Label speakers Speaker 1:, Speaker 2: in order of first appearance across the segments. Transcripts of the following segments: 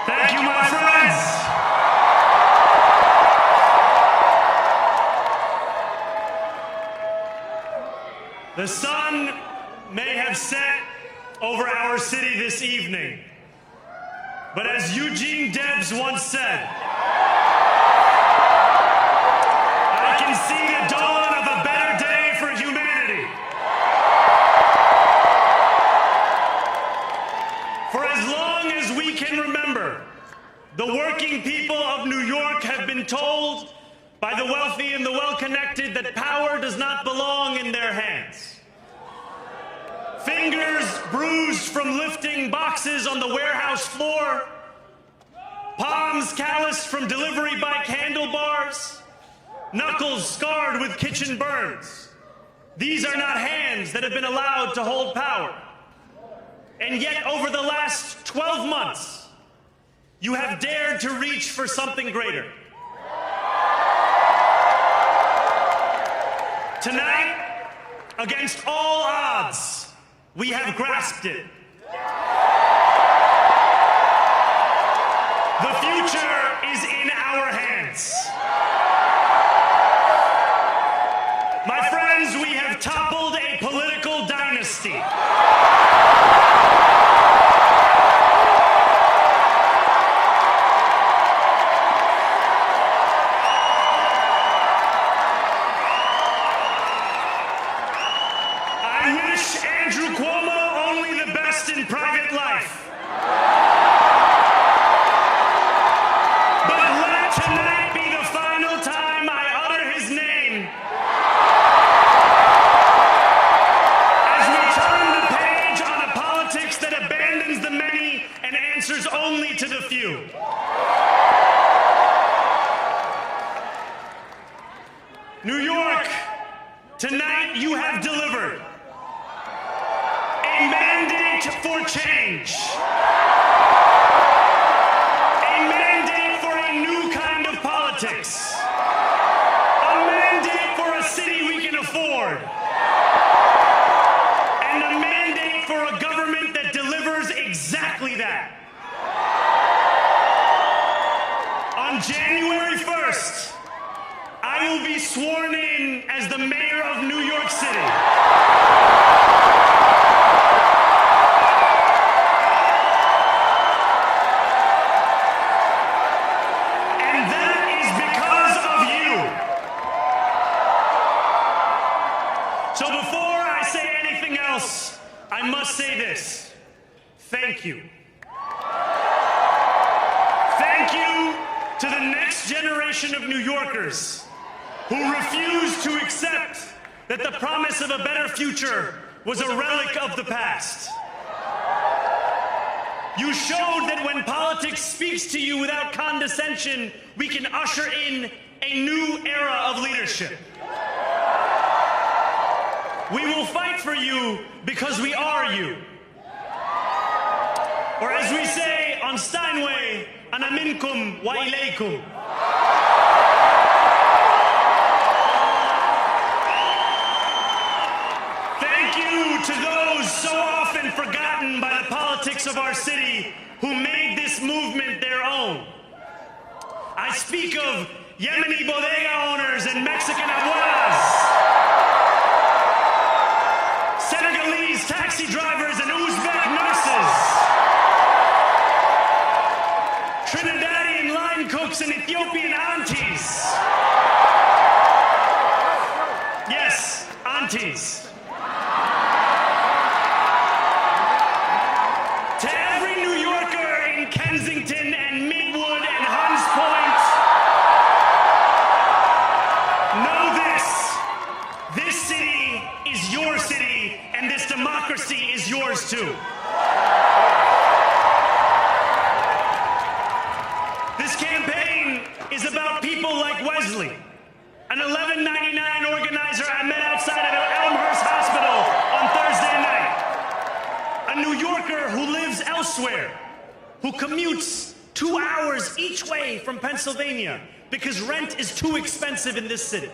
Speaker 1: Thank you, my friends. The sun may have set over our city this evening, but as Eugene Debs once said, I can see the dawn of a better day for humanity. For as long as we can remember, the working people of New York have been told by the wealthy and the well-connected that power does not belong in their hands. Fingers bruised from lifting boxes on the warehouse floor, palms calloused from delivery bike handlebars, knuckles scarred with kitchen burns. These are not hands that have been allowed to hold power. And yet, over the last 12 months, you have dared to reach for something greater. Tonight, against all odds, we have grasped it. The future is in our hands. My friends, we have toppled a political dynasty. I wish Andrew Cuomo only the best in private life. But let tonight be the final time I utter his name as we turn the page on a politics that abandons the many and answers only to the few. New York, tonight you have delivered a mandate for change. A mandate for a new kind of politics. A mandate for a city we can afford. And a mandate for a government that delivers exactly that. On January 1st, I will be sworn in as the mayor of New York City. And that is because of you. So before I say anything else, I must say this. Thank you. Thank you to the next generation of New Yorkers who refused to accept that the promise of a better future was a relic of the past. You showed that when politics speaks to you without condescension, we can usher in a new era of leadership. We will fight for you because we are you. Or as we say on Steinway, ana minkum wa ilaykum. Thank you to those so often forgotten by the politics of our city who made this movement their own. I speak of Yemeni bodega owners and Mexican abuelas, Senegalese taxi drivers and Uzbek nurses, Trinidadian line cooks and Ethiopian aunties. Yes, aunties. To every New Yorker in Kensington and Midwood and Hunts Point, know this. This city is your city, and this democracy is yours too. This campaign is about people like Wesley, an $11.99 organizer I met outside of Elmhurst Hospital on Thursday night. A New Yorker who lives elsewhere, who commutes 2 hours each way from Pennsylvania because rent is too expensive in this city.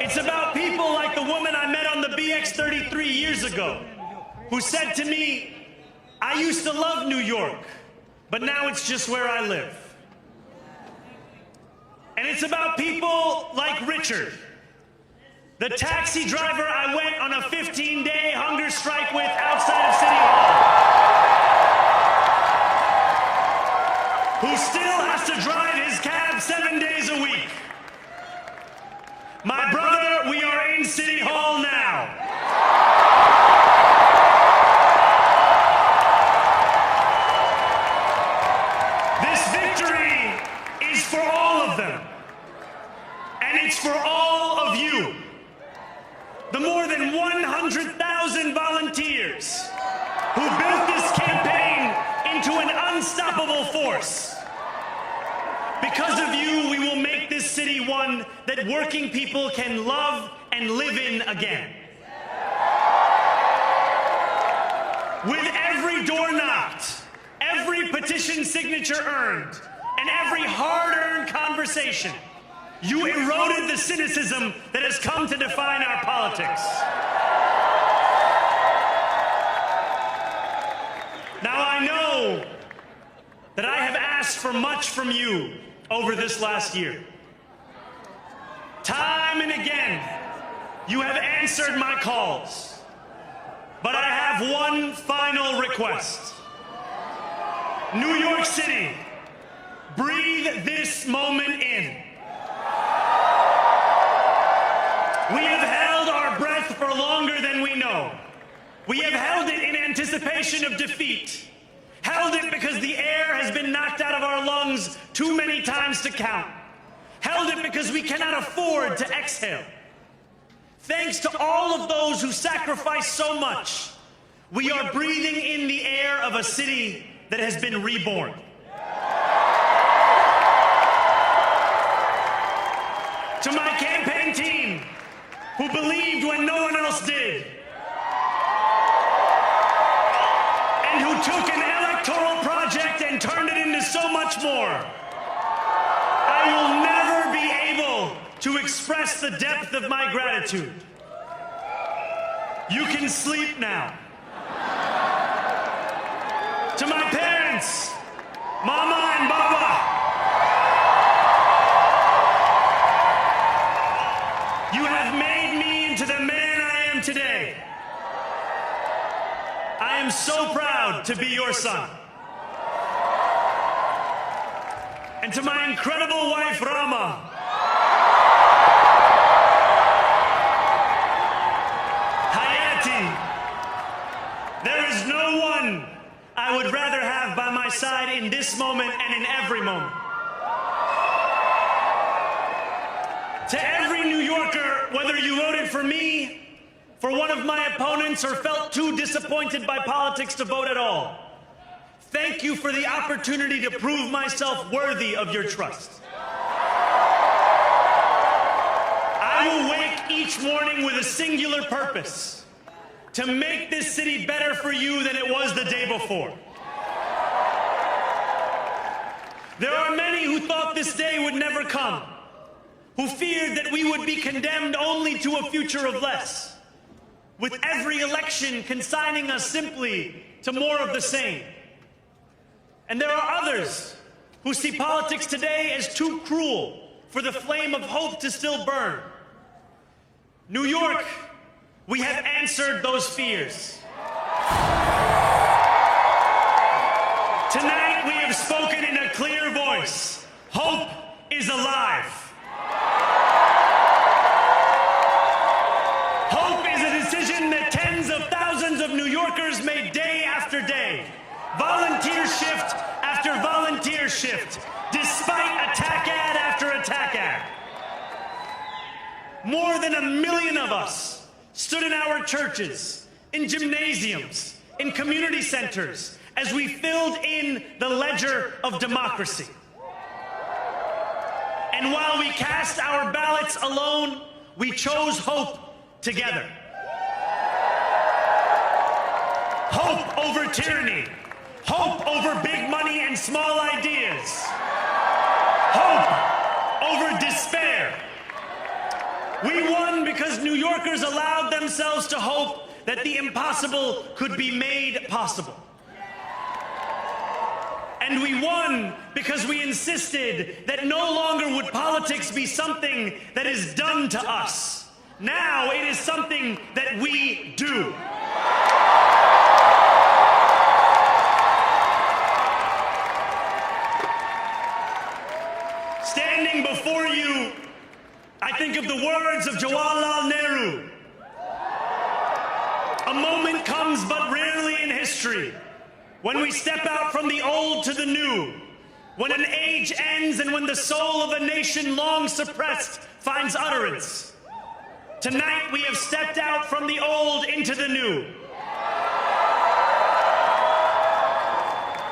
Speaker 1: It's about people like the woman I met on the BX 33 years ago, who said to me, I used to love New York, but now it's just where I live. And it's about people like Richard, the taxi driver I went on a 15-day hunger strike with outside of City Hall, who still has to drive his cab 7 days a week. My brother, we are in City Hall now. This victory is for all of them. And it's for all of you. The more than 100,000 volunteers who built this campaign into an unstoppable force. Because of you, we will make this city one that working people can love and live in again. With every door knocked, every petition signature earned, and every hard-earned conversation, you eroded the cynicism that has come to define our politics. Now I know that I have asked for much from you over this last year. Time and again, you have answered my calls. But I have one final request. New York City, breathe this moment in. We have held our breath for longer than we know. We have held it in anticipation of defeat. Held it because the air has been knocked out of our lungs too many times to count. Held it because we cannot afford to exhale. Thanks to all of those who sacrificed so much, we are breathing in the air of a city that has been reborn. To my campaign team, who believed when no one else did, and who took an electoral project and turned it into so much more, I will never be able to express the depth of my gratitude. You can sleep now. To my parents, Mama and Baba, you have made me into the man I am today. I am so proud to be your son. And to my incredible wife, Rama, Hayati, there is no one I would rather have by my side in this moment and in every moment. To every New Yorker, whether you voted for me, for one of my opponents, or felt too disappointed by politics to vote at all, thank you for the opportunity to prove myself worthy of your trust. I will wake each morning with a singular purpose: to make this city better for you than it was the day before. There are many who thought this day would never come, who feared that we would be condemned only to a future of less, with every election consigning us simply to more of the same. And there are others who see politics today as too cruel for the flame of hope to still burn. New York, we have answered those fears. Tonight we have spoken in a clear voice. Hope is alive. Hope is a decision that tens of thousands of New Yorkers made day after day, volunteer shift after volunteer shift, despite attack ad after attack ad. More than 1 million of us stood in our churches, in gymnasiums, in community centers, as we filled in the ledger of democracy. And while we cast our ballots alone, we chose hope together. Hope over tyranny. Hope over big money and small ideas. Hope over despair. We won because New Yorkers allowed themselves to hope that the impossible could be made possible. And we won because we insisted that no longer would politics be something that is done to us. Now it is something that we do. Standing before you, I think of the words of Jawaharlal Nehru. A moment comes but rarely in history when we step out from the old to the new, when an age ends and when the soul of a nation long suppressed finds utterance. Tonight we have stepped out from the old into the new.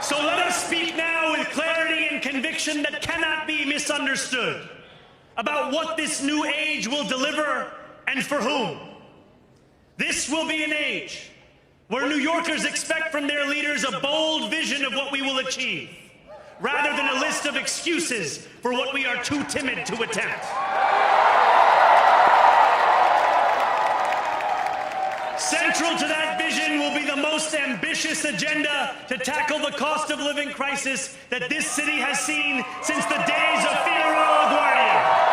Speaker 1: So let us speak now with clarity and conviction that cannot be misunderstood about what this new age will deliver and for whom. This will be an age where New Yorkers expect from their leaders a bold vision of what we will achieve, rather than a list of excuses for what we are too timid to attempt. Central to that vision will be the most ambitious agenda to tackle the cost of living crisis that this city has seen since the days of Figueroa LaGuardia.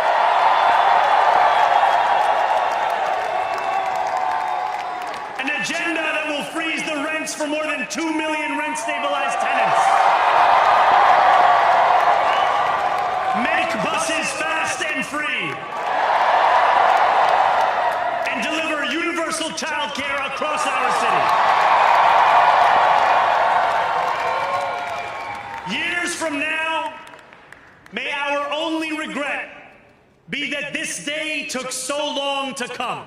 Speaker 1: An agenda that will freeze the rents for more than 2 million rent-stabilized tenants. Make buses fast and free. And deliver universal child care across our city. Years from now, may our only regret be that this day took so long to come.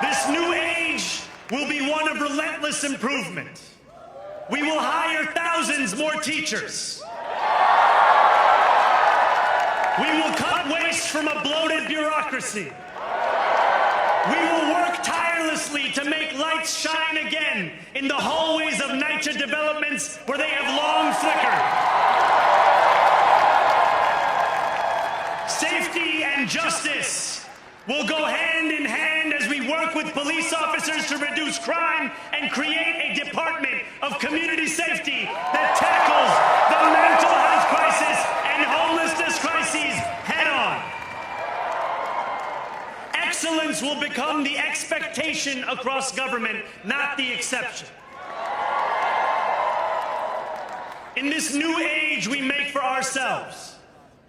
Speaker 1: This new age will be one of relentless improvement. We will hire thousands more teachers. We will cut waste from a bloated bureaucracy. We will work tirelessly to make lights shine again in the hallways of NYCHA developments where they have long flickered. Safety and justice will go hand in hand as we work with police officers to reduce crime and create a department of community safety that tackles the mental health crisis and homelessness crises head on. Excellence will become the expectation across government, not the exception. In this new age we make for ourselves,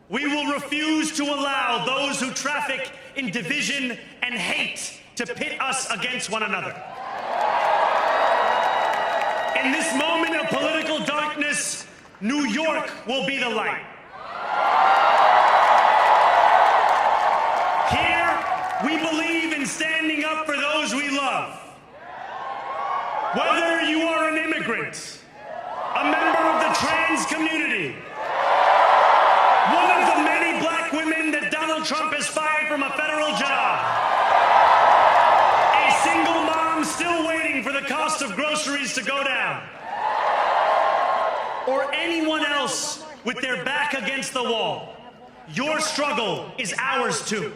Speaker 1: we will refuse to allow those who traffic in division and hate to pit us against one another. In this moment of political darkness, New York will be the light. Here, we believe in standing up for those we love. Whether you are an immigrant, a member of the trans community, one of the many black women that Donald Trump has fired from a federal job, a single mom still waiting for the cost of groceries to go down, or anyone else with their back against the wall, your struggle is ours too.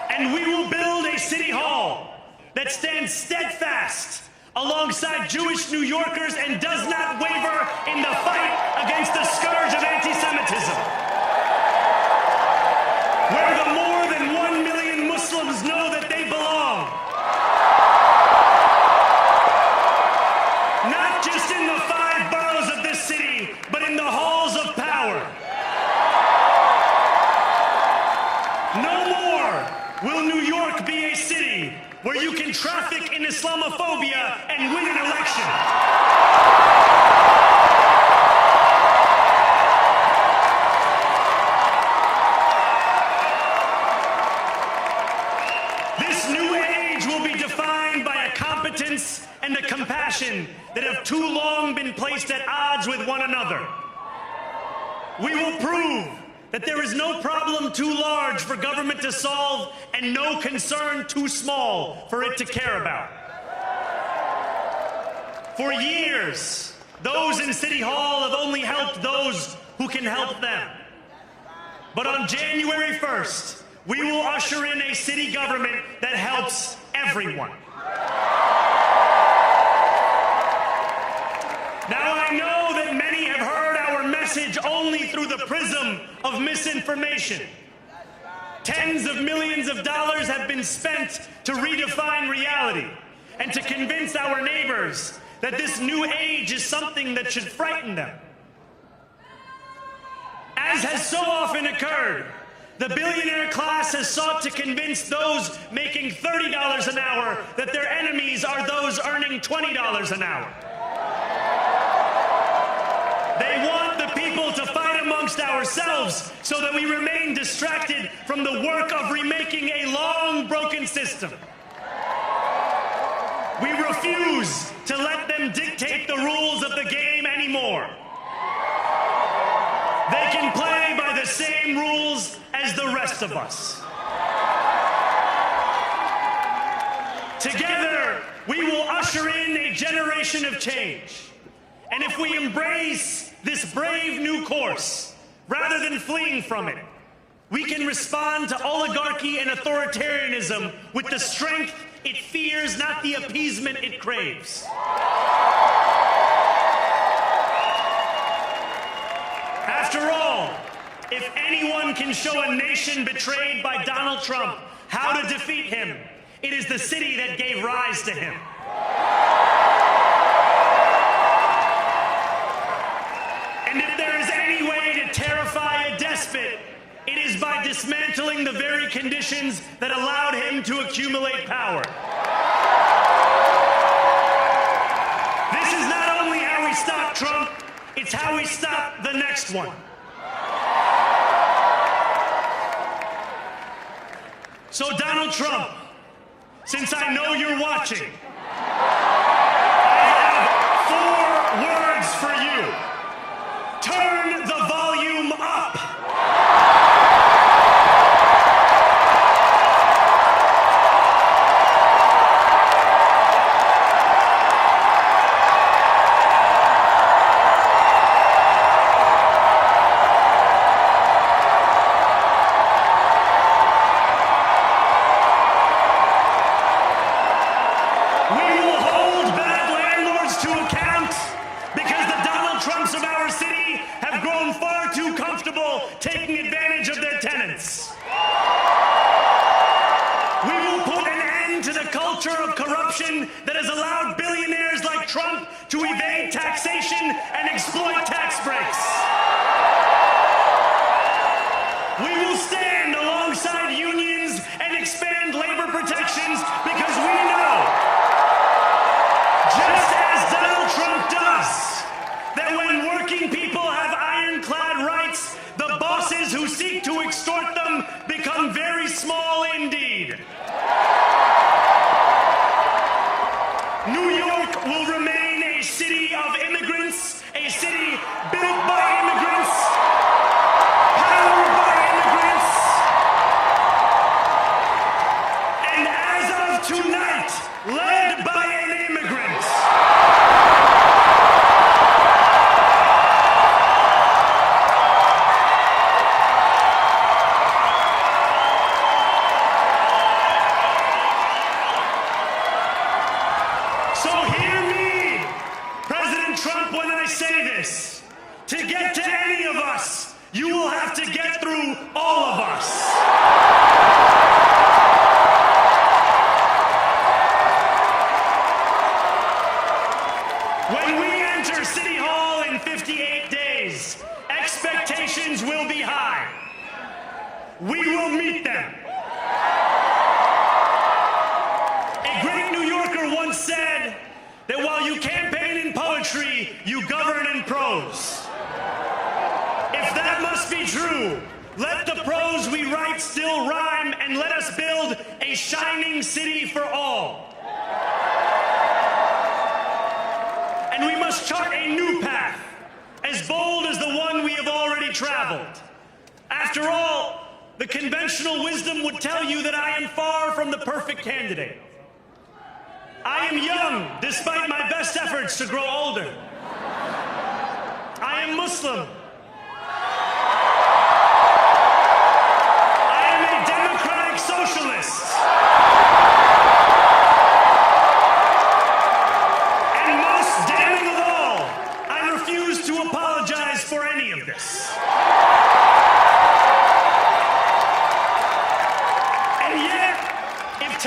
Speaker 1: And we will build a city hall that stands steadfast alongside Jewish New Yorkers and does not waver in the fight against the scourge of anti-Semitism. Where the more than 1 million Muslims know that they belong. Not just in the 5 boroughs of this city, but in the halls of power. No more will New York be a city where you can traffic in Islamophobia and win an election. This new age will be defined by a competence and a compassion that have too long been placed at odds with one another. We will prove that there is no problem too large for government to solve and no concern too small for it to care about. For years, those in City Hall have only helped those who can help them. But on January 1st, we will usher in a city government that helps everyone. message only through the prism of misinformation. Tens of millions of dollars have been spent to redefine reality and to convince our neighbors that this new age is something that should frighten them. As has so often occurred, the billionaire class has sought to convince those making $30 an hour that their enemies are those earning $20 an hour. They want the people to fight amongst ourselves so that we remain distracted from the work of remaking a long broken system. We refuse to let them dictate the rules of the game anymore. They can play by the same rules as the rest of us. Together, we will usher in a generation of change. And if we embrace this brave new course, rather than fleeing from it, we can respond to oligarchy and authoritarianism with the strength it fears, not the appeasement it craves. After all, if anyone can show a nation betrayed by Donald Trump how to defeat him, it is the city that gave rise to him. And if there is any way to terrify a despot, it is by dismantling the very conditions that allowed him to accumulate power. This is not only how we stop Trump, it's how we stop the next one. So Donald Trump, since I know you're watching, I have 4 words for you. Turn the volume up. Taking advantage of their tenants. We will put an end to the culture of corruption that has allowed billionaires like Trump to evade taxation and exploit tax breaks. We will stand alongside unions and expand labor protections because we know, just as Donald Trump does, that when working people have ironclad rights, the bosses who seek to extort them become very small indeed. New York will remain a city of immigrants, a city built by immigrants, powered by immigrants, and as of tonight, led by an immigrant. To get to any of us, you will have to get through all of us. When we enter City Hall in 58 days, expectations will be high. We will meet them. A great New Yorker once said that while you campaign in poetry, you govern in prose. If that must be true, let the prose we write still rhyme and let us build a shining city for all. And we must chart a new path, as bold as the one we have already traveled. After all, the conventional wisdom would tell you that I am far from the perfect candidate. I am young, despite my best efforts to grow older. I am Muslim. I am a democratic socialist. And most damning of all, I refuse to apologize for any of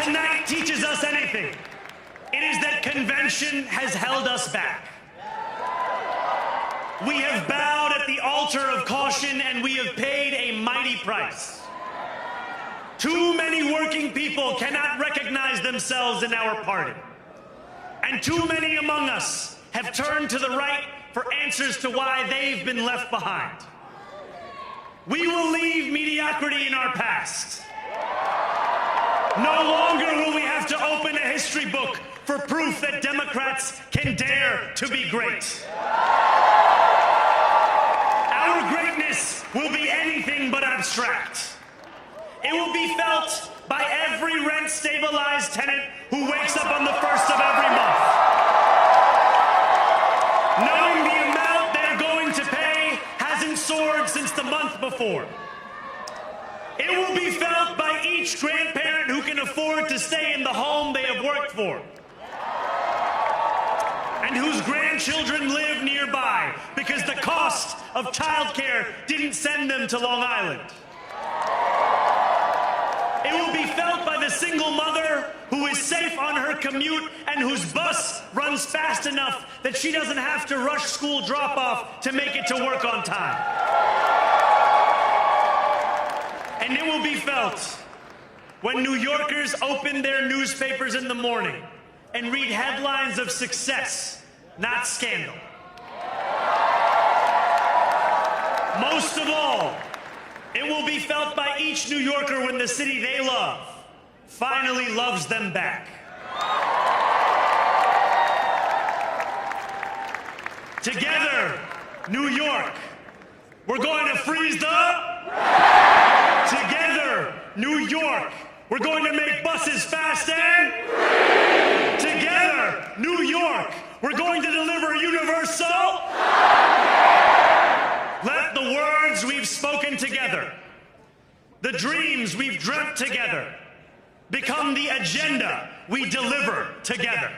Speaker 1: tonight teaches us anything, it is that convention has held us back. We have bowed at the altar of caution, and we have paid a mighty price. Too many working people cannot recognize themselves in our party. And too many among us have turned to the right for answers to why they've been left behind. We will leave mediocrity in our past. No longer will we have to open a history book for proof that Democrats can dare to be great. Our greatness will be anything but abstract. It will be felt by every rent-stabilized tenant who wakes up on the first of every month, knowing the amount they're going to pay hasn't soared since the month before. It will be felt by each grandparent who can afford to stay in the home they have worked for, and whose grandchildren live nearby because the cost of childcare didn't send them to Long Island. It will be felt by the single mother who is safe on her commute and whose bus runs fast enough that she doesn't have to rush school drop-off to make it to work on time. And it will be felt when New Yorkers open their newspapers in the morning and read headlines of success, not scandal. Most of all, it will be felt by each New Yorker when the city they love finally loves them back. Together, New York, we're going to freeze Together, New York, we're going to make buses fast and together, New York, we're going to deliver universal. Let the words we've spoken together, the dreams we've dreamt together, become the agenda we deliver together.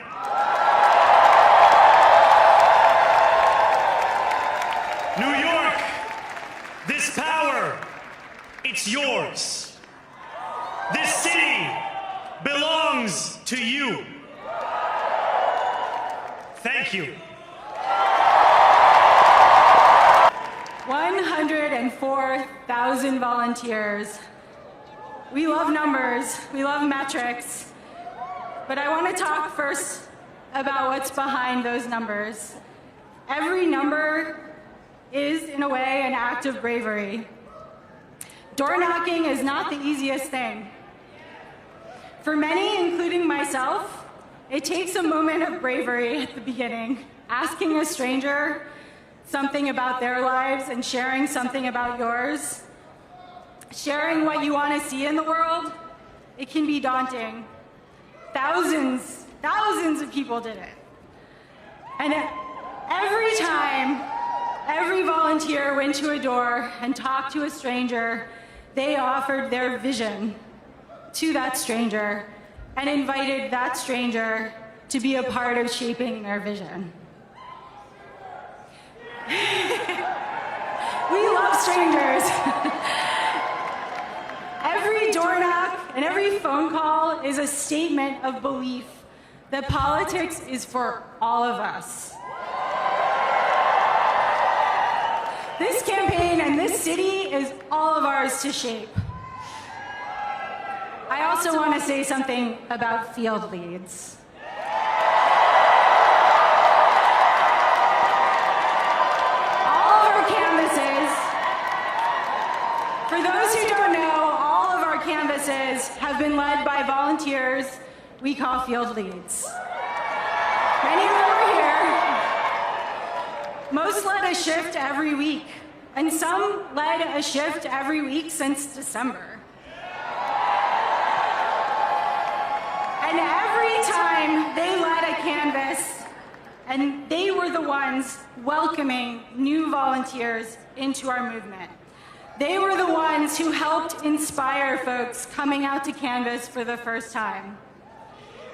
Speaker 1: New York, this power, it's yours. This city belongs to you. Thank you.
Speaker 2: 104,000 volunteers. We love numbers, we love metrics, but I want to talk first about what's behind those numbers. Every number is, in a way, an act of bravery. Door knocking is not the easiest thing. For many, including myself, it takes a moment of bravery at the beginning, asking a stranger something about their lives and sharing something about yours. Sharing what you want to see in the world, it can be daunting. Thousands of people did it. And every time, every volunteer went to a door and talked to a stranger, they offered their vision to that stranger and invited that stranger to be a part of shaping their vision. We love strangers. Every door knock and every phone call is a statement of belief that politics is for all of us. This campaign and this city is all of ours to shape. I also want to say something about field leads. All of our canvases, for those who don't know, all of our canvases have been led by volunteers we call field leads. Many of them are here. Most led a shift every week, and some led a shift every week since December. And every time they led a canvas, and they were the ones welcoming new volunteers into our movement. They were the ones who helped inspire folks coming out to canvas for the first time.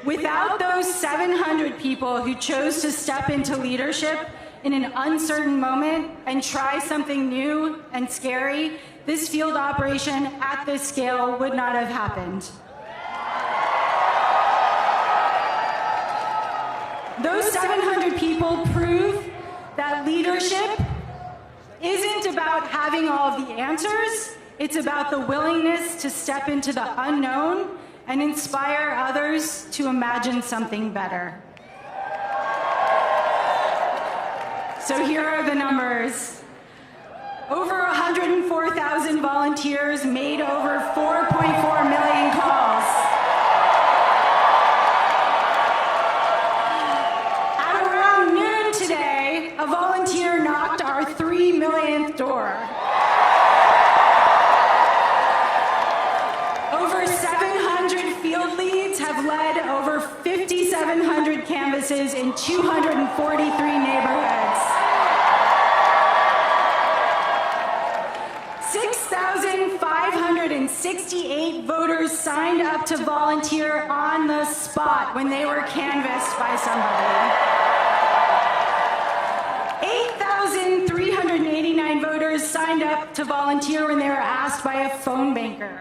Speaker 2: Without those 700 people who chose to step into leadership in an uncertain moment and try something new and scary, this field operation at this scale would not have happened. Those 700 people prove that leadership isn't about having all of the answers. It's about the willingness to step into the unknown and inspire others to imagine something better. So here are the numbers. Over 104,000 volunteers made over 4.4 million calls. At around noon today, a volunteer knocked our 3 millionth door. Over 700 field leads have led over 5,700 canvases in 243 neighborhoods. 6,568 voters signed up to volunteer on the spot when they were canvassed by somebody. 8,389 voters signed up to volunteer when they were asked by a phone banker.